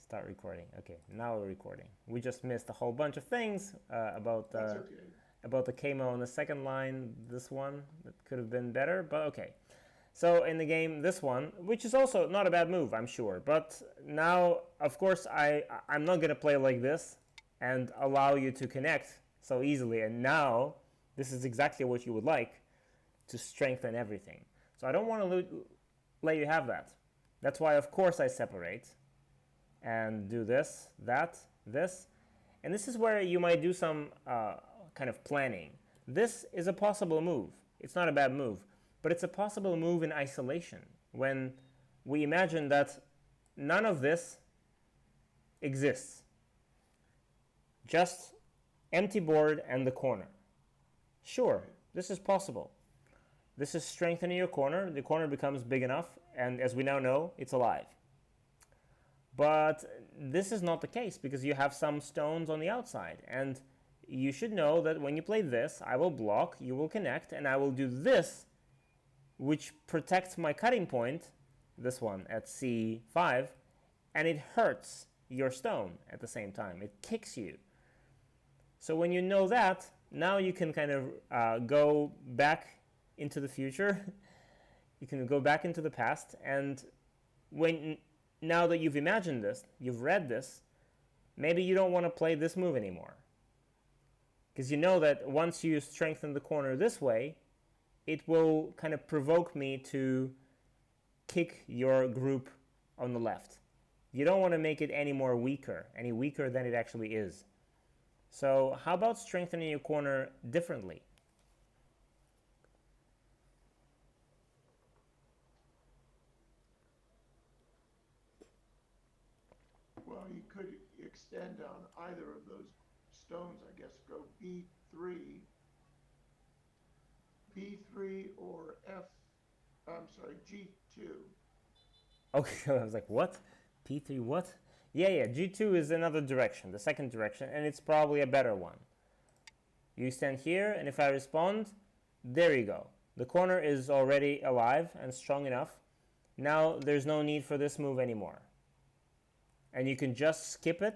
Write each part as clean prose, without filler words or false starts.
Start recording. Okay, now we're recording. We just missed a whole bunch of things about That's okay. about the KMO on the second line. This one that could have been better, but okay. So in the game, this one, which is also not a bad move, I'm sure. But now, of course, I'm not gonna play like this and allow you to connect so easily. And now, this is exactly what you would like to strengthen everything. So I don't want to let you have that. That's why, of course, I separate and do this, that, this. And this is where you might do some kind of planning. This is a possible move. It's not a bad move, but it's a possible move in isolation when we imagine that none of this exists. Just empty board and the corner. Sure, Right. this is possible. This is strengthening your corner. The corner becomes big enough, and as we now know, it's alive. But this is not the case because you have some stones on the outside. And you should know that when you play this, I will block, you will connect, and I will do this, which protects my cutting point, this one at C5, and it hurts your stone at the same time. It kicks you. So when you know that, now you can kind of go back into the future. You can go back into the past, and when now that you've imagined this, you've read this, maybe you don't want to play this move anymore. Because you know that once you strengthen the corner this way, it will kind of provoke me to kick your group on the left. You don't want to make it any weaker than it actually is. So how about strengthening your corner differently? Well, you could extend on either of those stones, I guess. Go B3, or I'm sorry, G2. Okay, I was like, what? P3 what? Yeah, G2 is another direction, the second direction, and it's probably a better one. You stand here, and if I respond, there you go. The corner is already alive and strong enough. Now there's no need for this move anymore. And you can just skip it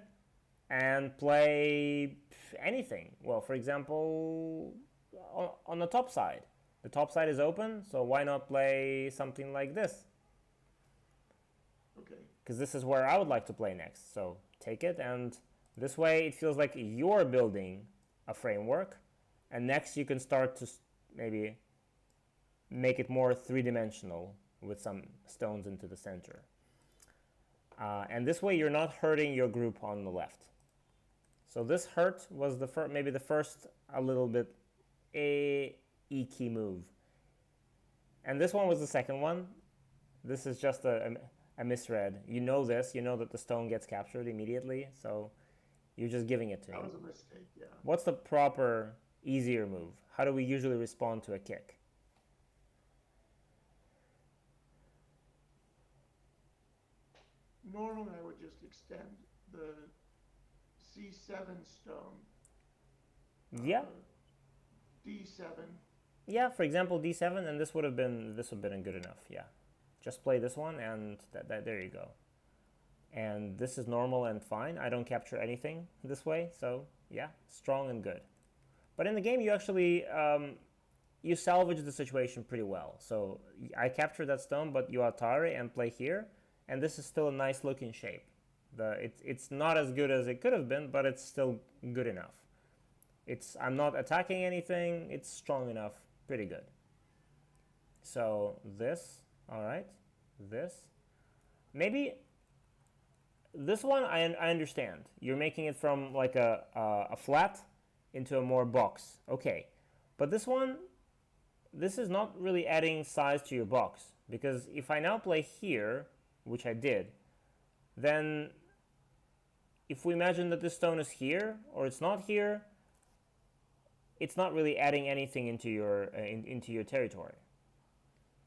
and play anything. Well, for example, on the top side. The top side is open, so why not play something like this? Okay. Because this is where I would like to play next. So take it, and this way it feels like you're building a framework, and next you can start to maybe make it more three-dimensional with some stones into the center. And this way you're not hurting your group on the left. So this hurt was maybe the first a little bit a key move. And this one was the second one. This is just a misread. You know this, you know that the stone gets captured immediately, so you're just giving it to me. That was a mistake, yeah. What's the proper, easier move? How do we usually respond to a kick? Normally, I would just extend the C7 stone, Yeah, uh, D7. yeah. For example, D7, and this would have been good enough. Yeah, just play this one, and there you go. And this is normal and fine. I don't capture anything this way, so yeah, strong and good. But in the game, you actually you salvage the situation pretty well. So I captured that stone, but you Atari and play here, and this is still a nice looking shape. It's not as good as it could have been, but it's still good enough. I'm not attacking anything. It's strong enough, pretty good. So this, all right, this, maybe this one I understand. You're making it from like a flat into a more box. Okay, but this one, this is not really adding size to your box, because if I now play here, which I did, then if we imagine that this stone is here or it's not here, it's not really adding anything into your territory.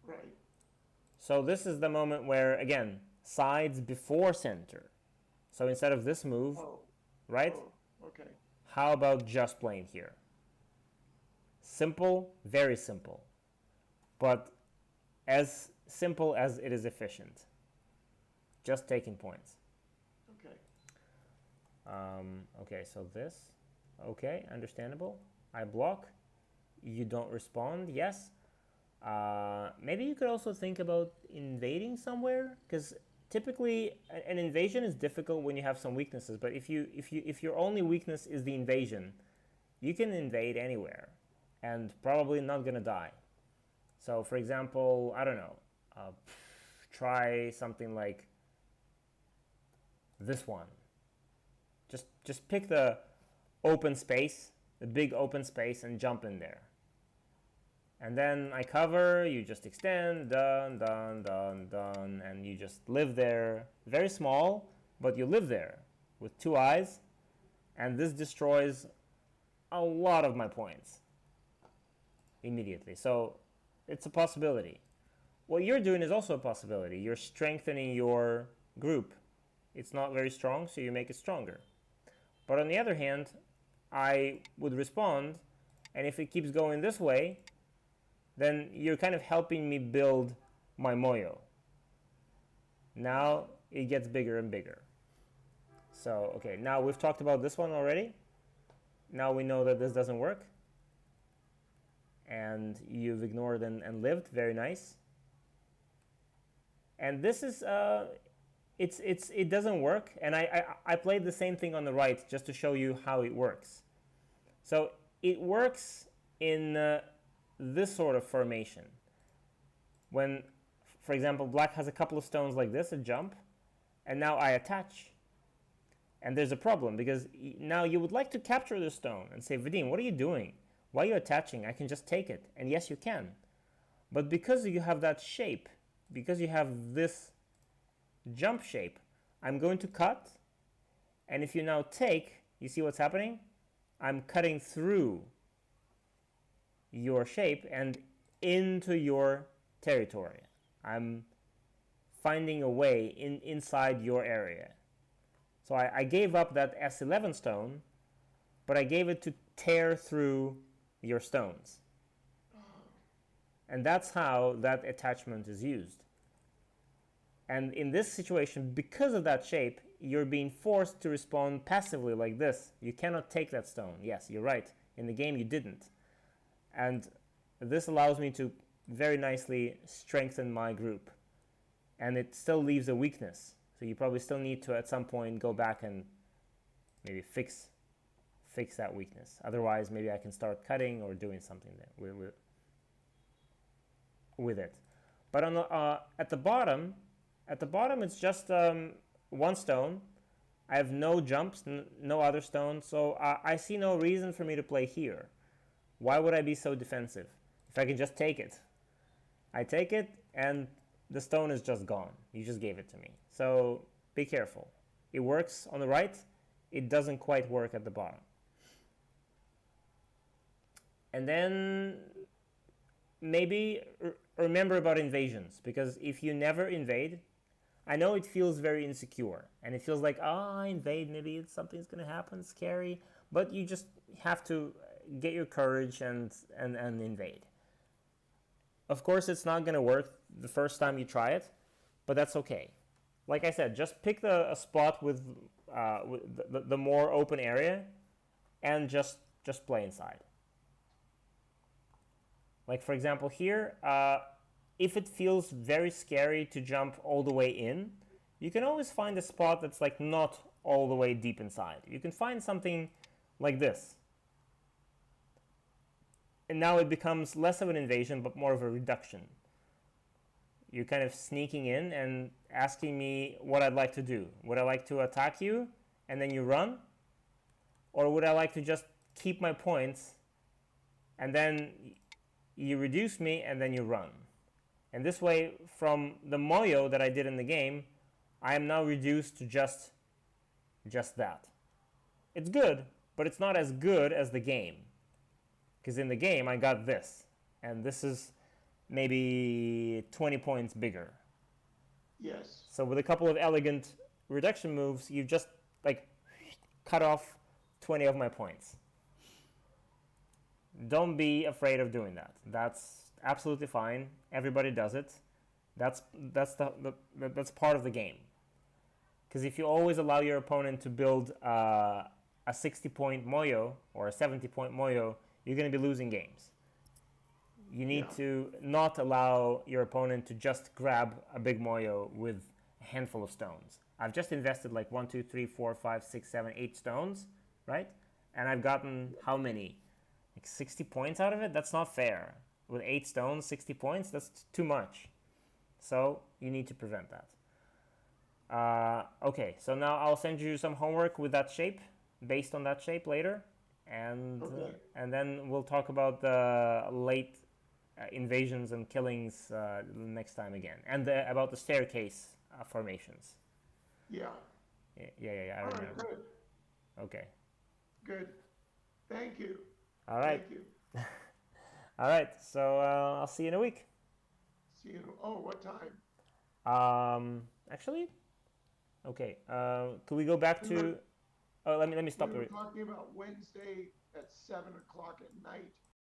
Right. So this is the moment where, again, sides before center. So instead of this move, Oh, right? oh, okay. How about just playing here? Simple, very simple, but as simple as it is efficient. Just taking points. Okay. Okay, so this. Okay, understandable. I block. You don't respond. Yes. Maybe you could also think about invading somewhere, because typically an invasion is difficult when you have some weaknesses. But if your only weakness is the invasion, you can invade anywhere, and probably not gonna die. So, for example, I don't know, try something like this one. Just pick the open space, the big open space, and jump in there. And then I cover, you just extend, done, done, done, done, and you just live there. Very small, but you live there with 2 eyes, and this destroys a lot of my points immediately. So it's a possibility. What you're doing is also a possibility. You're strengthening your group. It's not very strong, so you make it stronger. But on the other hand, I would respond, and if it keeps going this way, then you're kind of helping me build my moyo. Now it gets bigger and bigger. So, okay, now we've talked about this one already. Now we know that this doesn't work. And you've ignored and lived. Very nice. And this is, it doesn't work. And I played the same thing on the right just to show you how it works. So it works in this sort of formation. When, for example, black has a couple of stones like this, a jump, and now I attach. And there's a problem, because now you would like to capture the stone and say, Vadim, what are you doing? Why are you attaching? I can just take it. And yes, you can. But because you have that shape, because you have this jump shape, I'm going to cut. And if you now take, you see what's happening? I'm cutting through your shape and into your territory. I'm finding a way inside your area. So I gave up that S11 stone, but I gave it to tear through your stones. And that's how that attachment is used. And in this situation, because of that shape, you're being forced to respond passively like this. You cannot take that stone. Yes, you're right. In the game, you didn't. And this allows me to very nicely strengthen my group. And it still leaves a weakness. So you probably still need to, at some point, go back and maybe fix that weakness. Otherwise, maybe I can start cutting or doing something there with it. But on the, at the bottom, it's just one stone. I have no jumps, no other stones. So I see no reason for me to play here. Why would I be so defensive if I can just take it? I take it, and the stone is just gone. You just gave it to me. So be careful. It works on the right. It doesn't quite work at the bottom. And then maybe remember about invasions, because if you never invade, I know it feels very insecure, and it feels like, I invade, maybe something's going to happen, scary, but you just have to get your courage and invade. Of course, it's not going to work the first time you try it, but that's okay. Like I said, just pick a spot with the more open area and just play inside. Like, for example, here, if it feels very scary to jump all the way in, you can always find a spot that's like not all the way deep inside. You can find something like this. And now it becomes less of an invasion, but more of a reduction. You're kind of sneaking in and asking me what I'd like to do. Would I like to attack you and then you run? Or would I like to just keep my points and then you reduce me and then you run? And this way, from the moyo that I did in the game, I am now reduced to just that. It's good, but it's not as good as the game. Because in the game, I got this. And this is maybe 20 points bigger. Yes. So with a couple of elegant reduction moves, you just like cut off 20 of my points. Don't be afraid of doing that. That's absolutely fine. Everybody does it. That's part of the game. Because if you always allow your opponent to build a 60-point Moyo or a 70-point Moyo, you're going to be losing games. You need to not allow your opponent to just grab a big Moyo with a handful of stones. I've just invested like 1, 2, 3, 4, 5, 6, 7, 8 stones, right? And I've gotten how many? Like 60 points out of it? That's not fair. With 8 stones, 60 points, that's too much. So you need to prevent that. Okay, so now I'll send you some homework with that shape, based on that shape later. And, and then we'll talk about the late invasions and killings next time again. And about the staircase formations. Yeah. Yeah, I remember. All right, good. Okay. Good. Thank you. All right. Thank you. All right, so I'll see you in a week. See you. Oh, what time? Actually, okay. Could we go back to? Oh, let me stop. We were talking about Wednesday at 7 o'clock at night.